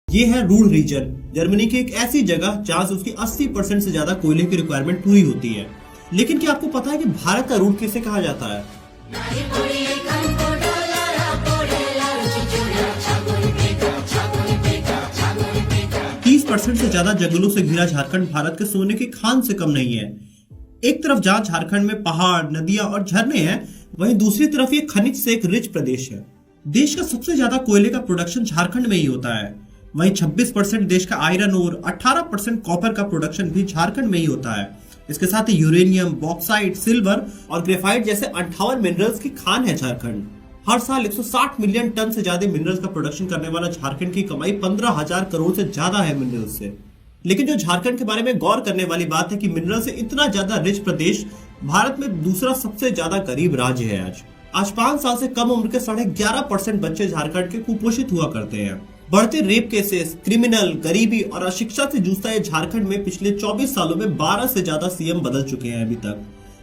ये है Ruhr reason, Germany की एक ऐसी जगह जहां से उसकी 80% से ज्यादा कोयले की रिक्वायरमेंट पूरी होती है। लेकिन क्या आपको पता है कि भारत का रूर किसे कहा जाता है? 30% से ज्यादा जंगलों से घिरा झारखंड भारत के सोने की खान से कम नहीं है। एक तरफ जहां झारखंड में पहाड़, नदियां और झरने हैं, वहीं दूसरी तरफ ये खनिज से एक रिच प्रदेश है। देश का सबसे ज्यादा कोयले का प्रोडक्शन झारखंड में ही होता है। वहीं 26% देश का आयरन और 18% कॉपर का प्रोडक्शन भी झारखंड में ही होता है। इसके साथ ही यूरेनियम, बॉक्साइट, सिल्वर और ग्रेफाइट जैसे 58 मिनरल्स की खान है झारखंड। हर साल 160 मिलियन टन से ज्यादा मिनरल्स का प्रोडक्शन करने वाला झारखंड की कमाई 15,000 करोड़ से ज्यादा है मिनरल्स से। लेकिन जो झारखंड के बारे में गौर करने वाली बात है कि मिनरल से इतना ज्यादा रिच प्रदेश भारत में दूसरा सबसे ज्यादा गरीब राज्य है। आज 5 साल से कम उम्र के 11.5% बच्चे झारखंड के कुपोषित हुआ करते हैं। बढ़ते रेप केसेस, क्रिमिनल, गरीबी और अशिक्षा से जूझता है झारखंड में पिछले 24 सालों में 12 से ज्यादा सीएम बदल चुके हैं अभी तक,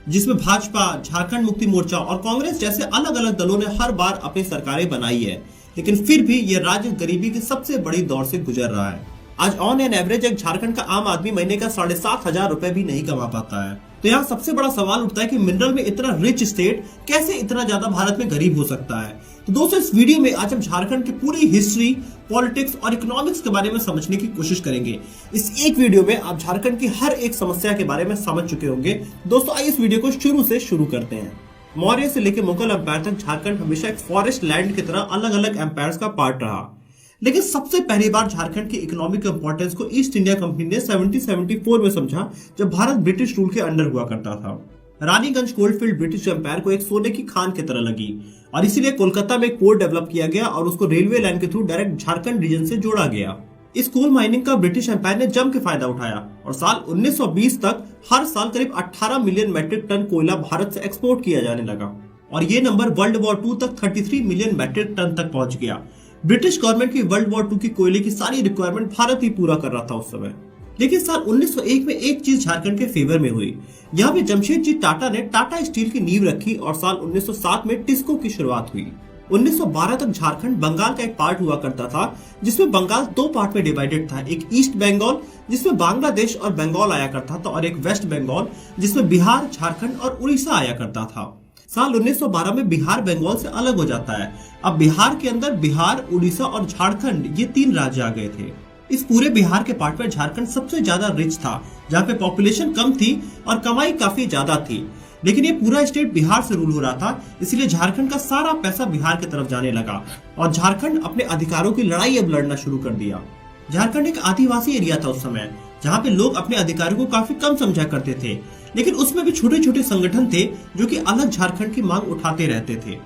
जिसमें भाजपा, झारखंड मुक्ति मोर्चा और कांग्रेस जैसे अलग अलग दलों ने हर बार अपनी सरकारें बनाई है। लेकिन फिर भी यह राज्य गरीबी की सबसे बड़ी दौर से गुजर रहा है। आज ऑन एन एवरेज एक झारखंड का आम आदमी महीने का 7,500 रुपए भी नहीं कमा पाता है। तो यहाँ सबसे बड़ा सवाल उठता है कि मिनरल में इतना रिच स्टेट कैसे इतना ज्यादा भारत में गरीब हो सकता है। तो दोस्तों, इस वीडियो में आज हम झारखंड की पूरी हिस्ट्री, पॉलिटिक्स और इकोनॉमिक्स के बारे में समझने की कोशिश करेंगे। इस एक वीडियो में आप झारखंड की हर एक समस्या के बारे में समझ चुके होंगे। दोस्तों, आइए इस वीडियो को शुरू से शुरू करते हैं। मौर्य से लेकर मुगल एम्पायर तक झारखंड हमेशा एक फॉरेस्ट लैंड की तरह अलग अलग एम्पायर्स का पार्ट रहा। लेकिन सबसे पहली बार झारखंड की इकोनॉमिक इंपॉर्टेंस को ईस्ट इंडिया कंपनी ने 1774 में समझा, जब भारत ब्रिटिश रूल के अंडर हुआ करता था। रानीगंज कोलफील्ड ब्रिटिश एम्पायर को एक सोने की खान की तरह लगी और इसीलिए कोलकाता में एक पोर्ट डेवलप किया गया और उसको रेलवे लाइन के थ्रू डायरेक्ट झारखंड रीजन से जोड़ा गया। इस कोल माइनिंग का ब्रिटिश एम्पायर ने जम के फायदा उठाया और साल 1920 तक हर साल करीब 18 मिलियन मैट्रिक टन कोयला भारत से एक्सपोर्ट किया जाने लगा और ये नंबर वर्ल्ड वॉर 2 तक 33 मिलियन मैट्रिक टन तक पहुंच गया। ब्रिटिश गवर्नमेंट की वर्ल्ड वॉर 2 की कोयले की सारी रिक्वायरमेंट भारत ही पूरा कर रहा था उस समय। लेकिन साल 1901 में एक चीज झारखंड के फेवर में हुई। यहाँ पे जमशेदजी टाटा ने टाटा स्टील की नींव रखी और साल 1907 में टिस्को की शुरुआत हुई। 1912 तक झारखंड बंगाल का एक पार्ट हुआ करता था, जिसमें बंगाल 2 पार्ट में डिवाइडेड था। एक ईस्ट बंगाल जिसमें बांग्लादेश और बंगाल आया करता था और एक वेस्ट बंगाल जिसमें बिहार, झारखंड और उड़ीसा आया करता था। साल 1912 में बिहार बंगाल से अलग हो जाता है। अब बिहार के अंदर बिहार, उड़ीसा और झारखंड ये 3 राज्य आ गए थे। इस पूरे बिहार के पार्ट में झारखंड सबसे ज्यादा रिच था, जहाँ पे पॉपुलेशन कम थी और कमाई काफी ज्यादा थी। लेकिन ये पूरा स्टेट बिहार से रूल हो रहा था, इसलिए झारखंड का सारा पैसा बिहार की तरफ जाने लगा और झारखंड अपने अधिकारों की लड़ाई अब लड़ना शुरू कर दिया। झारखंड एक आदिवासी एरिया था उस समय, जहाँ पे लोग अपने अधिकारों को काफी कम समझा करते थे। लेकिन उसमें भी छोटे छोटे संगठन थे जो कि अलग झारखंड की मांग उठाते रहते थे।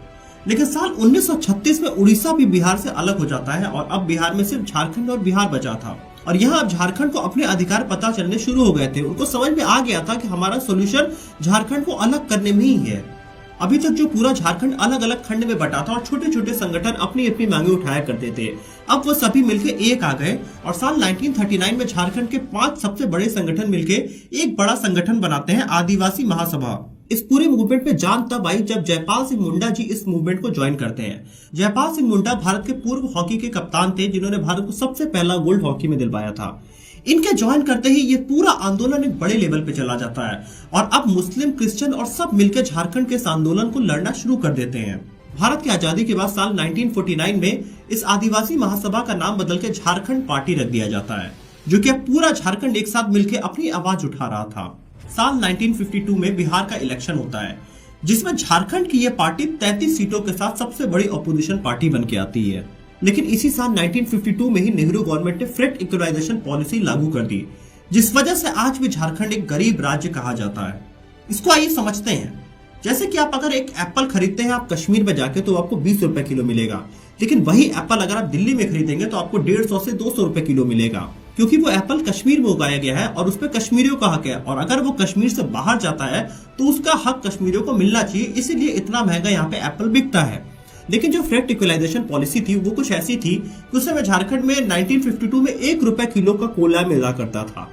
लेकिन साल 1936 में उड़ीसा भी बिहार से अलग हो जाता है और अब बिहार में सिर्फ झारखंड और बिहार बचा था। और यहाँ अब झारखंड को अपने अधिकार पता चलने शुरू हो गए थे। उनको समझ में आ गया था कि हमारा सोल्यूशन झारखंड को अलग करने में ही है। अभी तक जो पूरा झारखंड अलग अलग खंड में बटा था और छोटे छोटे संगठन अपनी अपनी मांगे उठाया करते थे, अब वो सभी मिलके एक आ गए और साल 1939 में झारखंड के 5 सबसे बड़े संगठन मिलके एक बड़ा संगठन बनाते हैं, आदिवासी महासभा। इस पूरे मूवमेंट में जान तब आई जब जयपाल सिंह मुंडा जी इस मूवमेंट को ज्वाइन करते हैं। जयपाल सिंह मुंडा भारत के पूर्व हॉकी के कप्तान थे, जिन्होंने भारत को सबसे पहला गोल्ड हॉकी में दिलवाया था। इनके ज्वाइन करते ही ये पूरा आंदोलन एक बड़े लेवल पे चला जाता है और अब मुस्लिम, क्रिश्चियन और सब मिलकर झारखंड के इस आंदोलन को लड़ना शुरू कर देते हैं। भारत की आजादी के बाद साल 1949 में इस आदिवासी महासभा का नाम बदल के झारखंड पार्टी रख दिया जाता है, जो कि अब पूरा झारखंड एक साथ मिलकर अपनी आवाज उठा रहा था। साल 1952 में बिहार का इलेक्शन होता है, जिसमें झारखंड की यह पार्टी 33 सीटों के साथ सबसे बड़ी अपोजिशन पार्टी बन के आती है। लेकिन इसी साल 1952 में ही नेहरू गवर्नमेंट ने फ्लैट इक्वलाइजेशन पॉलिसी लागू कर दी, जिस वजह से आज भी झारखंड एक गरीब राज्य कहा जाता है। इसको आइए समझते हैं। जैसे कि आप अगर एक एप्पल खरीदते हैं आप कश्मीर में जाके, तो आपको 20 रुपए किलो मिलेगा। लेकिन वही एप्पल अगर आप दिल्ली में खरीदेंगे तो आपको 150 से 200 रुपए किलो मिलेगा, क्योंकि वो एप्पल कश्मीर में उगाया गया है और उसपे कश्मीरियों का हक है। और अगर वो कश्मीर से बाहर जाता है तो उसका हक कश्मीरियों को मिलना चाहिए, इसीलिए इतना महंगा यहाँ पे एप्पल बिकता है। लेकिन जो फ्लैट इक्वलाइजेशन पॉलिसी थी वो कुछ ऐसी थी कि उस समय झारखंड में 1952 में 1 रुपए किलो का कोयला मिला करता था।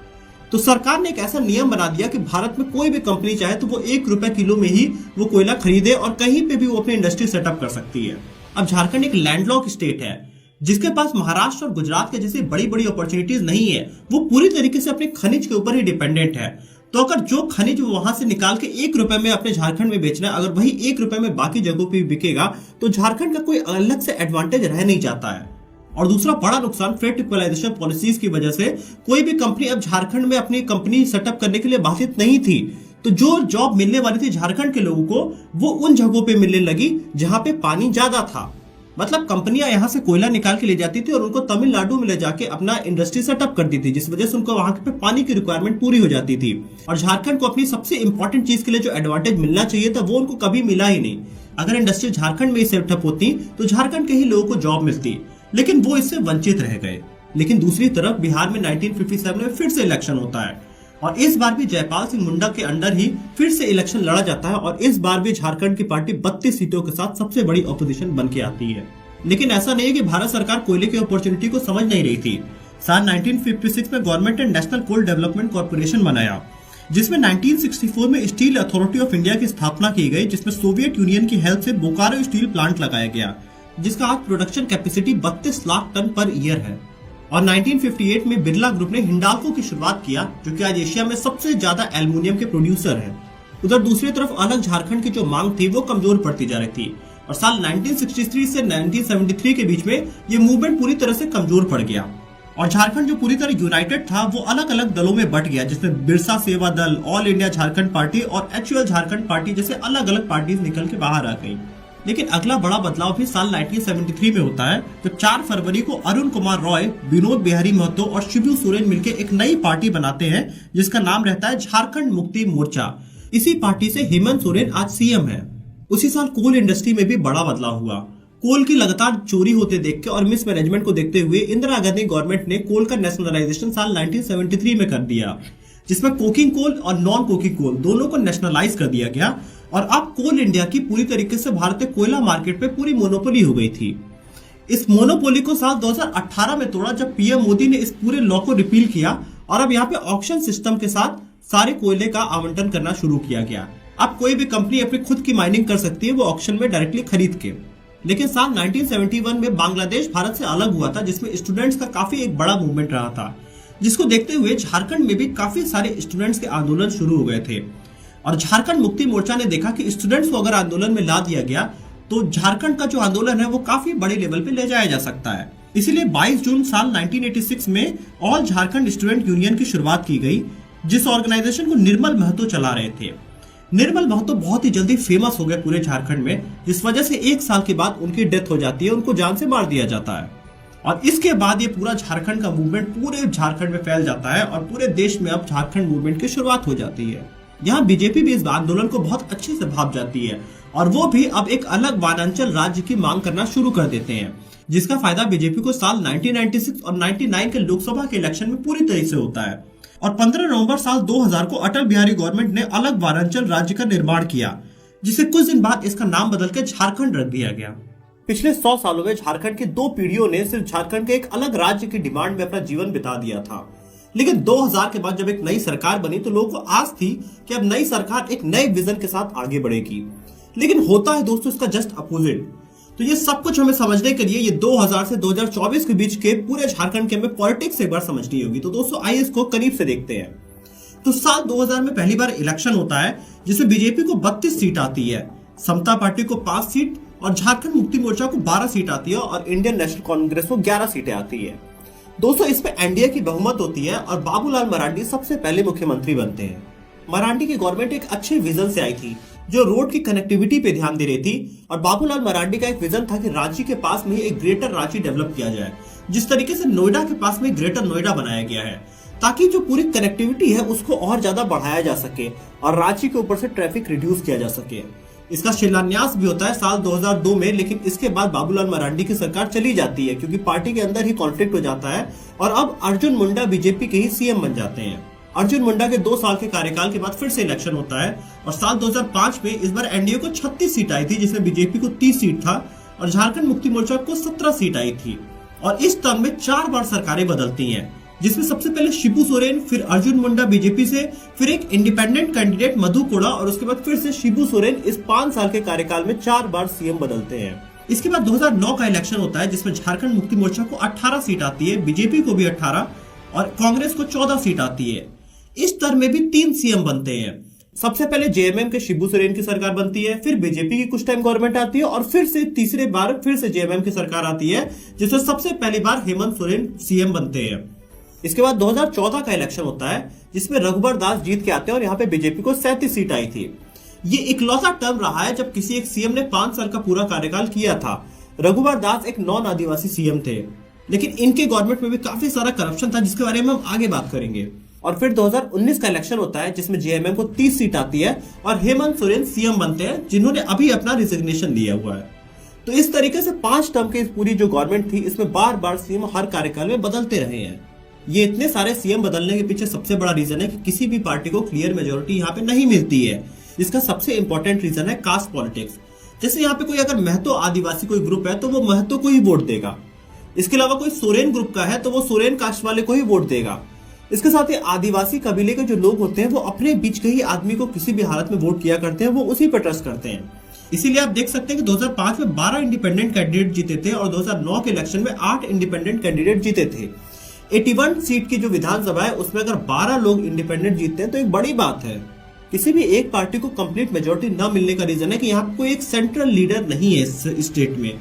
तो सरकार ने एक ऐसा नियम बना दिया कि भारत में कोई भी कंपनी चाहे तो वो 1 रुपए किलो में ही वो कोयला खरीदे और कहीं पे भी वो अपनी इंडस्ट्री सेटअप कर सकती है। अब झारखंड एक लैंडलॉक स्टेट है, जिसके पास महाराष्ट्र और गुजरात के जैसी बड़ी बड़ी अपॉर्चुनिटीज नहीं है, वो पूरी तरीके से अपने खनिज के ऊपर ही डिपेंडेंट है। तो अगर जो खनिज वहां से निकाल के 1 रुपए में अपने झारखंड में बेचना है, अगर वही 1 रुपए में बाकी जगहों पे बिकेगा, तो झारखंड का कोई अलग से एडवांटेज रह नहीं जाता है। और दूसरा बड़ा नुकसान फ्रेट इक्वलाइजेशन पॉलिसीज की वजह से कोई भी कंपनी अब झारखंड में अपनी कंपनी सेटअप करने के लिए बाधित नहीं थी। तो जो जॉब मिलने वाली थी झारखंड के लोगों को, वो उन जगहों पे मिलने लगी जहां पे पानी ज्यादा था। मतलब कंपनियां यहां से कोयला निकाल के ले जाती थी और उनको तमिलनाडु में ले जाके अपना इंडस्ट्री सेटअप करती थी, जिस वजह से उनको वहां पे पानी की रिक्वायरमेंट पूरी हो जाती थी। और झारखंड को अपनी सबसे इंपॉर्टेंट चीज के लिए जो एडवांटेज मिलना चाहिए था, वो उनको कभी मिला ही नहीं। अगर इंडस्ट्री झारखंड में सेटअप होती तो झारखंड के ही लोगों को जॉब मिलती, लेकिन वो इससे वंचित रह गए। लेकिन दूसरी तरफ बिहार में 1957 में फिर से इलेक्शन होता है और इस बार भी जयपाल सिंह मुंडा के अंडर ही फिर से इलेक्शन लड़ा जाता है और इस बार भी झारखंड की पार्टी 32 सीटों के साथ सबसे बड़ी ऑपोजिशन बन के आती है। लेकिन ऐसा नहीं है कि भारत सरकार कोयले की अपॉर्चुनिटी को समझ नहीं रही थी। साल 1956 में गवर्नमेंट ने नेशनल कोल डेवलपमेंट कॉर्पोरेशन बनाया, जिसमें 1964 में स्टील अथॉरिटी ऑफ इंडिया की स्थापना की गई, जिसमें सोवियत यूनियन की हेल्प से बोकारो स्टील प्लांट लगाया गया, जिसका आज production capacity 32 lakh ton per year है। और 1958 में बिरला ग्रुप ने हिंडाल्को की शुरुआत किया, जो कि आज एशिया में सबसे ज्यादा एल्युमिनियम के प्रोड्यूसर है। उधर दूसरी तरफ अलग झारखंड की जो मांग थी वो कमजोर पड़ती जा रही थी और साल 1963 से 1973 के बीच में ये मूवमेंट पूरी तरह से कमजोर पड़ गया और झारखंड जो पूरी तरह यूनाइटेड था वो अलग अलग दलों में बट गया, जिसमें बिरसा सेवा दल, ऑल इंडिया झारखंड पार्टी और HUL झारखंड पार्टी जैसे अलग अलग पार्टीज निकल के बाहर आ गई। लेकिन अगला बड़ा बदलाव भी साल 1973 में होता है, तो 4 फरवरी को अरुण कुमार रॉय, विनोद बिहारी महतो और शिबू सोरेन मिलकर एक नई पार्टी बनाते हैं, जिसका नाम रहता है झारखंड मुक्ति मोर्चा। इसी पार्टी से हेमंत सोरेन आज CM है। उसी साल कोल इंडस्ट्री में भी बड़ा बदलाव हुआ। कोल की लगातार चोरी होते देख के और मिसमैनेजमेंट को देखते हुए इंदिरा गांधी गवर्नमेंट ने कोल का नेशनलाइजेशन साल 1973 में कर दिया, जिसमें कोकिंग कोल और नॉन कोकिंग कोल दोनों को नेशनलाइज कर दिया गया और अब कोल इंडिया की पूरी तरीके से भारतीय कोयला मार्केट पे पूरी मोनोपोली हो गई थी। इस मोनोपोली को साल 2018 में तोड़ा, जब PM मोदी ने इस पूरे लॉ को रिपील किया और अब यहाँ पे ऑक्शन सिस्टम के साथ सारे कोयले का आवंटन करना शुरू किया गया। अब कोई भी कंपनी अपनी खुद की माइनिंग कर सकती है, वो ऑक्शन में डायरेक्टली खरीद के। लेकिन साल 1971 में बांग्लादेश भारत से अलग हुआ था, जिसमें स्टूडेंट्स का काफी एक बड़ा मूवमेंट रहा था, जिसको देखते हुए झारखंड में भी काफी सारे स्टूडेंट्स के आंदोलन शुरू हो गए थे। और झारखंड मुक्ति मोर्चा ने देखा कि स्टूडेंट्स को अगर आंदोलन में ला दिया गया तो झारखंड का जो आंदोलन है वो काफी बड़े लेवल पे ले जाया जा सकता है। इसीलिए 22 जून साल 1986 में ऑल झारखंड स्टूडेंट यूनियन की शुरुआत की गई, जिस ऑर्गेनाइजेशन को निर्मल महतो चला रहे थे। निर्मल महतो बहुत ही जल्दी फेमस हो गए पूरे झारखंड में, जिस वजह से 1 साल के बाद उनकी डेथ हो जाती है, उनको जान से मार दिया जाता है। और इसके बाद ये पूरा झारखंड का मूवमेंट पूरे झारखंड में फैल जाता है और पूरे देश में अब झारखंड मूवमेंट की शुरुआत हो जाती है। यहाँ बीजेपी भी इस आंदोलन को बहुत अच्छे से भाप जाती है और वो भी अब एक अलग वनांचल राज्य की मांग करना शुरू कर देते हैं, जिसका फायदा बीजेपी को साल 1996 और 99 के लोकसभा के इलेक्शन में पूरी तरह से होता है। और 15 नवंबर साल 2000 को अटल बिहारी गवर्नमेंट ने अलग वनांचल राज्य का निर्माण किया, जिसे कुछ दिन बाद इसका नाम बदल के झारखंड रख दिया गया। पिछले 100 सालों में झारखंड की 2 पीढ़ियों ने सिर्फ झारखंड के एक अलग राज्य की डिमांड में अपना जीवन बिता दिया था। लेकिन 2000 के बाद जब एक नई सरकार बनी तो लोगों को आस थी कि अब नई सरकार एक नए विजन के साथ आगे बढ़ेगी। लेकिन होता है दोस्तों इसका जस्ट अपोजिट। तो ये सब कुछ हमें समझने के लिए ये 2000 से 2024 के बीच के पूरे झारखंड के हमें पॉलिटिक्स एक बार समझनी होगी। तो दोस्तों आइए इसको करीब से देखते हैं। तो साल 2000 में पहली बार इलेक्शन होता है, जिसमें बीजेपी को 32 सीट आती है, समता पार्टी को 5 सीट और झारखंड मुक्ति मोर्चा को 12 सीट आती है और इंडियन नेशनल कांग्रेस को 11 सीटें आती है। दोस्तों इसमें एनडीए की बहुमत होती है और बाबूलाल मरांडी सबसे पहले मुख्यमंत्री बनते हैं। मरांडी की गवर्नमेंट एक अच्छे विजन से आई थी, जो रोड की कनेक्टिविटी पे ध्यान दे रही थी और बाबूलाल मरांडी का एक विजन था कि रांची के पास में ही एक ग्रेटर रांची डेवलप किया जाए, जिस तरीके से नोएडा के पास में ग्रेटर नोएडा बनाया गया है, ताकि जो पूरी कनेक्टिविटी है उसको और ज्यादा बढ़ाया जा सके और रांची के ऊपर से ट्रैफिक रिड्यूस किया जा सके। इसका शिलान्यास भी होता है साल 2002 में, लेकिन इसके बाद बाबूलाल मरांडी की सरकार चली जाती है क्योंकि पार्टी के अंदर ही कॉन्फ्लिक्ट हो जाता है और अब अर्जुन मुंडा बीजेपी के ही सीएम बन जाते हैं। अर्जुन मुंडा के 2 साल के कार्यकाल के बाद फिर से इलेक्शन होता है और साल 2005 में इस बार एनडीए को 36 सीट आई थी, जिसमें बीजेपी को 30 सीट था और झारखंड मुक्ति मोर्चा को 17 सीट आई थी। और इस टर्म में 4 बार सरकारें बदलती हैं, जिसमें सबसे पहले शिबू सोरेन, फिर अर्जुन मुंडा बीजेपी से, फिर एक इंडिपेंडेंट कैंडिडेट मधु कोड़ा और उसके बाद फिर से शिबू सोरेन इस 5 साल के कार्यकाल में 4 बार सीएम बदलते हैं। इसके बाद 2009 का इलेक्शन होता है जिसमें झारखंड मुक्ति मोर्चा को 18 सीट आती है, बीजेपी को भी 18 और कांग्रेस को 14 सीट आती है। इस टर्म में भी 3 सीएम बनते हैं। सबसे पहले जेएमएम के शिबू सोरेन की सरकार बनती है, फिर बीजेपी की कुछ टाइम गवर्नमेंट आती है और फिर से तीसरे बार फिर से जेएमएम की सरकार आती है जिसमें सबसे पहली बार हेमंत सोरेन सीएम बनते हैं। इसके बाद 2014 का इलेक्शन होता है जिसमें रघुबर दास जीत के आते हैं और यहाँ पे बीजेपी को 37 सीट आई थी। ये इकलौता टर्म रहा है जब किसी एक सीएम ने 5 साल का पूरा कार्यकाल किया था। रघुबर दास एक नॉन आदिवासी सीएम थे, लेकिन इनके गवर्नमेंट में भी काफी सारा करप्शन था जिसके बारे में हम आगे बात करेंगे। और फिर 2019 का इलेक्शन होता है जिसमें जेएमएम को 30 सीट आती है और हेमंत सोरेन सीएम बनते हैं जिन्होंने अभी अपना रिजिग्नेशन दिया हुआ है। तो इस तरीके से 5 टर्म की पूरी जो गवर्नमेंट थी इसमें बार बार सीएम हर कार्यकाल में बदलते रहे हैं। ये इतने सारे सीएम बदलने के पीछे सबसे बड़ा रीजन है कि किसी भी पार्टी को क्लियर मेजोरिटी यहाँ पे नहीं मिलती है। इसका सबसे इंपॉर्टेंट रीजन है कास्ट पॉलिटिक्स। जैसे यहाँ पे कोई अगर महतो आदिवासी कोई ग्रुप है तो वो महतो को ही वोट देगा। इसके अलावा कोई सोरेन ग्रुप का है तो वो सोरेन कास्ट वाले को ही वोट देगा। इसके साथ ही आदिवासी कबीले के जो लोग होते हैं वो अपने बीच के ही आदमी को किसी भी हालत में वोट किया करते हैं, वो उसी पर ट्रस्ट करते हैं। इसीलिए आप देख सकते हैं कि 2005 में 12 इंडिपेंडेंट कैंडिडेट जीते थे और 2009 के इलेक्शन में 8 इंडिपेंडेंट कैंडिडेट जीते थे। 81 सीट की जो विधानसभा है उसमें अगर 12 लोग इंडिपेंडेंट जीतते हैं तो एक बड़ी बात है। किसी भी एक पार्टी को कंप्लीट मेजोरिटी न मिलने का रीजन है कि यहाँ कोई एक सेंट्रल लीडर नहीं है इस स्टेट में।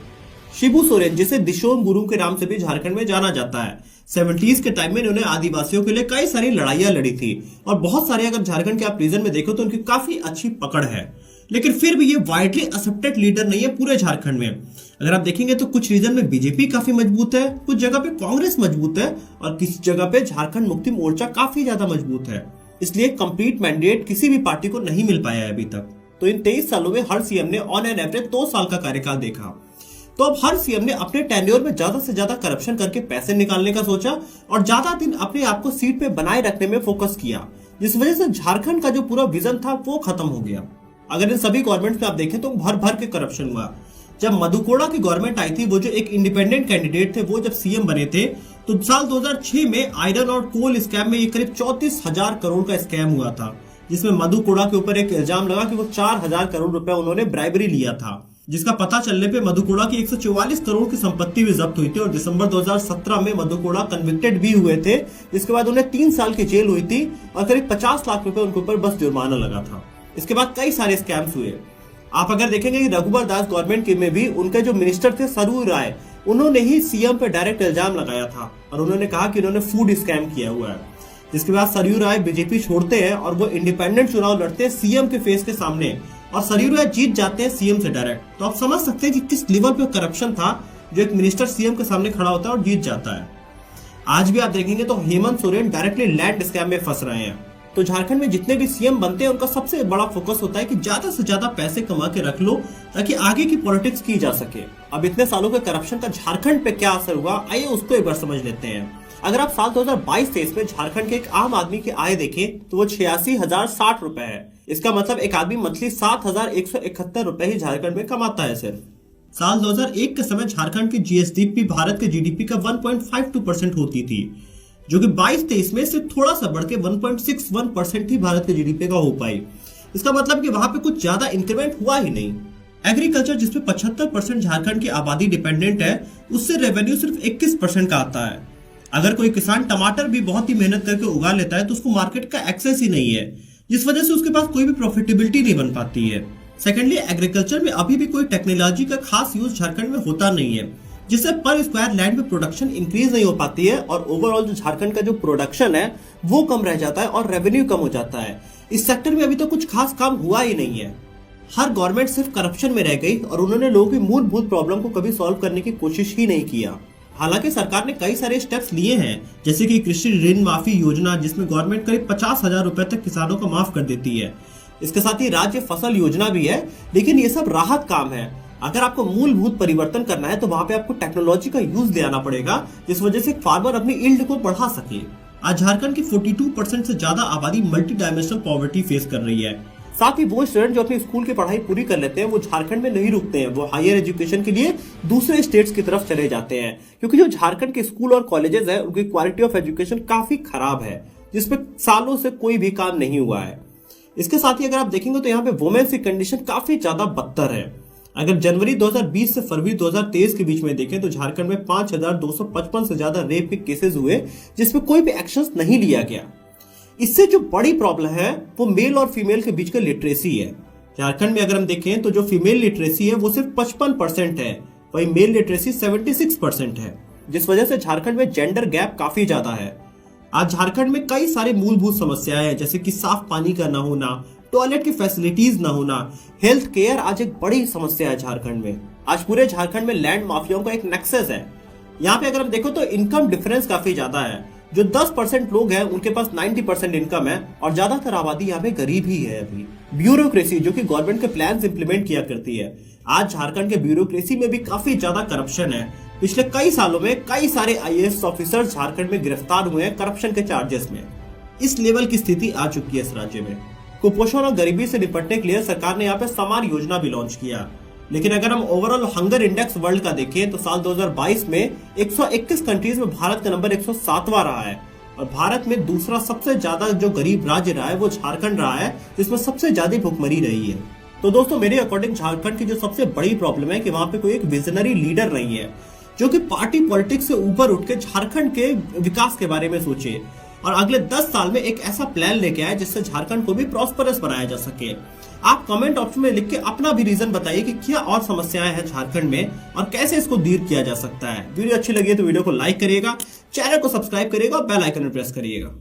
शिबू सोरेन जिसे दिशोम गुरु के नाम से भी झारखंड में जाना जाता है, 70s के टाइम में इन्होंने आदिवासियों के लिए कई सारी लड़ाइयां लड़ी थी और बहुत सारे अगर झारखंड के आप रीजन में देखो तो उनकी काफी अच्छी पकड़ है, लेकिन फिर भी ये वाइडली एक्सेप्टेड लीडर नहीं है पूरे झारखंड में। अगर आप देखेंगे तो कुछ रीजन में बीजेपी काफी मजबूत है, कुछ जगह पे कांग्रेस मजबूत है और किसी जगह पे झारखंड मुक्ति मोर्चा काफी ज्यादा मजबूत है। इसलिए कंप्लीट मैंडेट किसी भी पार्टी को नहीं मिल पाया है अभी तक। तो इन 23 सालों में हर सीएम ने ऑन एन एवरेज 2 साल का कार्यकाल देखा। तो अब हर सीएम ने अपने टेन्योर में ज्यादा से ज्यादा करप्शन करके पैसे निकालने का सोचा और ज्यादा दिन अपने आप को सीट पे बनाए रखने में फोकस किया, जिस वजह से झारखंड का जो पूरा विजन था वो खत्म हो गया। अगर इन सभी गवर्नमेंट में आप देखें तो भर भर के करप्शन हुआ। जब मधुकोड़ा की गवर्नमेंट आई थी, वो जो एक इंडिपेंडेंट कैंडिडेट थे वो जब सीएम बने थे तो साल 2006 में आयरन और कोल स्कैम में ये करीब 34,000 करोड़ का स्कैम हुआ था, जिसमें मधुकोड़ा के ऊपर एक इल्जाम लगा कि वो 4,000 करोड़ रुपए उन्होंने ब्राइबरी लिया था, जिसका पता चलने पे मधुकोड़ा की 144 करोड़ की संपत्ति भी जब्त हुई थी और दिसंबर 2017 में मधुकोड़ा कन्विक्टेड भी हुए थे, जिसके बाद उन्हें 3 साल की जेल हुई थी और करीब 50 लाख रुपए उनके ऊपर बस जुर्माना लगा था। इसके बाद कई सारे स्कैम्स हुए। आप अगर देखेंगे कि रघुबर दास गवर्नमेंट में भी उनके जो मिनिस्टर थे सरयू राय, उन्होंने ही सीएम पे डायरेक्ट इल्जाम लगाया था और उन्होंने कहा कि उन्होंने फूड स्कैम किया हुआ है। जिसके बाद सरयू राय बीजेपी छोड़ते हैं और वो इंडिपेंडेंट चुनाव लड़ते हैं सीएम के फेस के सामने और सरयू राय जीत जाते हैं सीएम से डायरेक्ट। तो आप समझ सकते हैं कि किस लेवल पे करप्शन था जो एक मिनिस्टर सीएम के सामने खड़ा होता है और जीत जाता है। आज भी आप देखेंगे तो Hemant Soren directly land scam में फंस रहे हैं। तो झारखंड में जितने भी सीएम बनते हैं उनका सबसे बड़ा फोकस होता है कि ज्यादा से ज्यादा पैसे कमा के रख लो ताकि आगे की पॉलिटिक्स की जा सके। अब इतने सालों के करप्शन का झारखंड पे क्या असर हुआ, आइए उसको एक बार समझ लेते हैं। अगर आप साल 2022-23 में झारखंड के एक आम आदमी की आय देखें तो वो 86,060 रुपए है। इसका मतलब एक आदमी मंथली 7,171 रुपए ही झारखंड में कमाता है सिर्फ। साल 2001 के समय झारखंड की जीएसडीपी भारत के जीडीपी का 1.52% होती थी, जो कि 22-23 में से थोड़ा सा बढ़ के 1.61% ही भारत के जीडीपी का हो पाई। इसका मतलब कि वहां पे कुछ ज्यादा इंक्रीमेंट हुआ ही नहीं। एग्रीकल्चर जिसपे 75% झारखंड की आबादी डिपेंडेंट है, उससे रेवेन्यू सिर्फ 21% का आता है। अगर कोई किसान टमाटर भी बहुत ही मेहनत करके उगा लेता है तो उसको मार्केट का एक्सेस ही नहीं है, जिस वजह से उसके पास कोई भी प्रॉफिटेबिलिटी नहीं बन पाती है। सेकेंडली, एग्रीकल्चर में अभी भी कोई टेक्नोलॉजी का खास यूज झारखंड में होता नहीं है, जिससे पर स्क्वायर लैंड में प्रोडक्शन इंक्रीज नहीं हो पाती है और ओवरऑल जो झारखंड का जो प्रोडक्शन है वो कम रह जाता है और रेवेन्यू कम हो जाता है। इस सेक्टर में अभी तो कुछ खास काम हुआ ही नहीं है। हर गवर्नमेंट सिर्फ करप्शन में रह गई और उन्होंने लोगों की मूलभूत प्रॉब्लम को कभी सॉल्व करने की कोशिश ही नहीं किया। हालांकि सरकार ने कई सारे स्टेप्स लिए हैं, जैसे कि कृषि ऋण माफी योजना, जिसमें गवर्नमेंट करीब 50,000 रुपए तक किसानों को माफ कर देती है। इसके साथ ही राज्य फसल योजना भी है, लेकिन ये सब राहत काम है। अगर आपको मूलभूत परिवर्तन करना है तो वहां पे आपको टेक्नोलॉजी का यूज ले आना पड़ेगा, जिस वजह से फार्मर अपनी यील्ड को बढ़ा सके। आज झारखंड की 42% से ज्यादा आबादी मल्टी डायमेंशनल पॉवर्टी फेस कर रही है। साथ ही वो स्टूडेंट जो अपनी स्कूल की पढ़ाई पूरी कर लेते हैं वो झारखंड में नहीं रुकते हैं, वो हायर एजुकेशन के लिए दूसरे स्टेट्स की तरफ चले जाते हैं, क्योंकि जो झारखंड के स्कूल और कॉलेजेस है उनकी क्वालिटी ऑफ एजुकेशन काफी खराब है, जिसपे सालों से कोई भी काम नहीं हुआ है। इसके साथ ही अगर आप देखेंगे तो यहाँ पे वुमेन्स की कंडीशन काफी ज्यादा बदतर है। अगर जनवरी 2020 से फरवरी 2023 के बीच में देखें तो झारखंड में 5255 से ज्यादा रेप के केसेस हुए जिसमें कोई भी एक्शन नहीं लिया गया। इससे जो बड़ी प्रॉब्लम है वो मेल और फीमेल के बीच का लिटरेसी है। झारखंड में अगर हम देखें तो जो फीमेल लिटरेसी है वो सिर्फ 55% है, वही मेल लिटरेसी 76% है, जिस वजह से झारखंड में जेंडर गैप काफी ज्यादा है। आज झारखंड में कई सारी मूलभूत समस्याएं हैं, जैसे कि साफ पानी का न होना, टॉयलेट की फैसिलिटीज न होना, हेल्थ केयर आज एक बड़ी समस्या है झारखंड में। आज पूरे झारखंड में लैंड माफियाओं का एक नेक्सस है। यहाँ पे अगर हम देखो तो इनकम डिफरेंस काफी ज्यादा है। जो 10% लोग हैं उनके पास 90% इनकम है और ज्यादातर आबादी यहाँ पे गरीब ही है। अभी ब्यूरोक्रेसी जो कि गवर्नमेंट के प्लान इंप्लीमेंट किया करती है, आज झारखंड के ब्यूरोक्रेसी में भी काफी ज्यादा करप्शन है। पिछले कई सालों में कई सारे IAS ऑफिसर झारखंड में गिरफ्तार हुए हैं करप्शन के चार्जेस में। इस लेवल की स्थिति आ चुकी है इस राज्य में। कुपोषण और गरीबी से निपटने के लिए सरकार ने यहाँ पे समान योजना भी लॉन्च किया। लेकिन अगर हम ओवरऑल हंगर इंडेक्स वर्ल्ड का देखें तो साल 2022 में 121 कंट्रीज में भारत का नंबर 107वां रहा है और भारत में दूसरा सबसे ज्यादा जो गरीब राज्य रहा है वो झारखंड रहा है, जिसमें सबसे ज्यादा भुखमरी रही है। तो दोस्तों मेरे अकॉर्डिंग झारखंड की जो सबसे बड़ी प्रॉब्लम है कि वहां पे कोई एक विजनरी लीडर नहीं है जो कि पार्टी पॉलिटिक्स से ऊपर उठ के झारखंड के विकास के बारे में सोचे और अगले 10 साल में एक ऐसा प्लान लेके आए जिससे झारखंड को भी प्रॉस्परस बनाया जा सके। आप कमेंट ऑप्शन में लिख के अपना भी रीजन बताइए कि क्या और समस्याएं हैं झारखंड में और कैसे इसको दूर किया जा सकता है। वीडियो अच्छी लगी तो वीडियो को लाइक करिएगा, चैनल को सब्सक्राइब करिएगा और बेल आइकन प्रेस करिएगा।